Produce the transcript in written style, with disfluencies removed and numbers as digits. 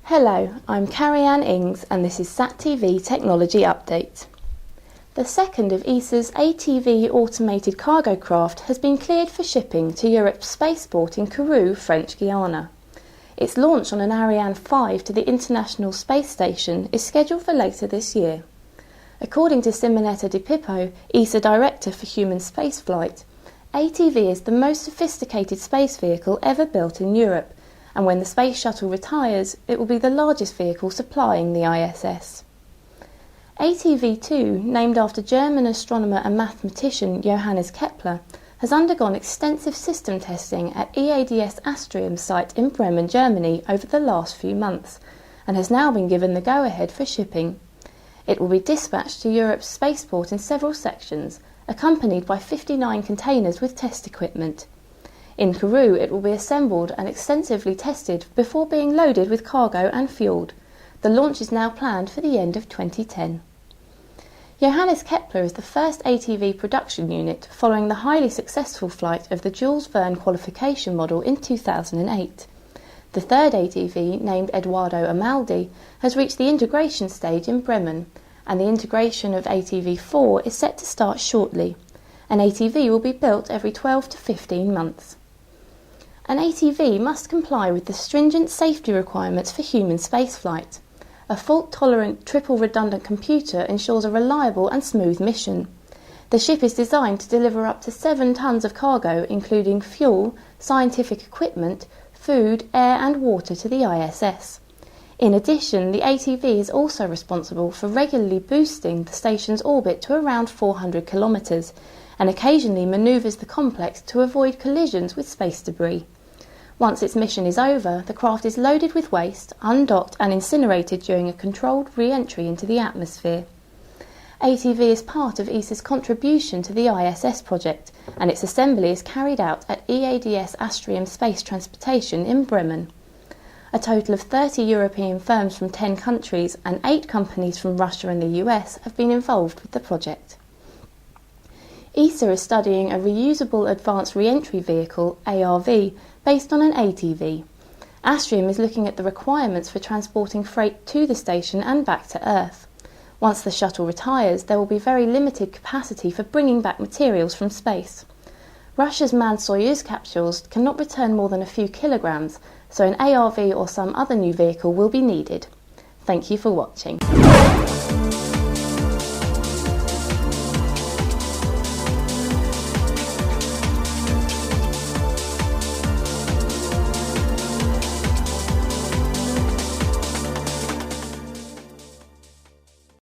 Hello, I'm Carrie-Anne Ings and this is SatTV Technology Update. The second of ESA's ATV automated cargo craft has been cleared for shipping to Europe's spaceport in Kourou, French Guiana. Its launch on an Ariane 5 to the International Space Station is scheduled for later this year. According to Simonetta Di Pippo, ESA Director for Human Spaceflight, ATV is the most sophisticated space vehicle ever built in Europe, and when the Space Shuttle retires, it will be the largest vehicle supplying the ISS. ATV-2, named after German astronomer and mathematician Johannes Kepler, has undergone extensive system testing at EADS Astrium site in Bremen, Germany over the last few months, and has now been given the go-ahead for shipping. It will be dispatched to Europe's spaceport in several sections, accompanied by 59 containers with test equipment. In Kourou, it will be assembled and extensively tested before being loaded with cargo and fuelled. The launch is now planned for the end of 2010. Johannes Kepler is the first ATV production unit following the highly successful flight of the Jules Verne qualification model in 2008. The third ATV, named Eduardo Amaldi, has reached the integration stage in Bremen, and the integration of ATV-4 is set to start shortly. An ATV will be built every 12 to 15 months. An ATV must comply with the stringent safety requirements for human spaceflight. A fault-tolerant, triple-redundant computer ensures a reliable and smooth mission. The ship is designed to deliver up to 7 tons of cargo, including fuel, scientific equipment, food, air and water to the ISS. In addition, the ATV is also responsible for regularly boosting the station's orbit to around 400 kilometres, and occasionally manoeuvres the complex to avoid collisions with space debris. Once its mission is over, the craft is loaded with waste, undocked and incinerated during a controlled re-entry into the atmosphere. ATV is part of ESA's contribution to the ISS project, and its assembly is carried out at EADS Astrium Space Transportation in Bremen. A total of 30 European firms from 10 countries and 8 companies from Russia and the US have been involved with the project. ESA is studying a reusable advanced re-entry vehicle, ARV, based on an ATV. Astrium is looking at the requirements for transporting freight to the station and back to Earth. Once the shuttle retires, there will be very limited capacity for bringing back materials from space. Russia's manned Soyuz capsules cannot return more than a few kilograms, so an ARV or some other new vehicle will be needed. Thank you for watching.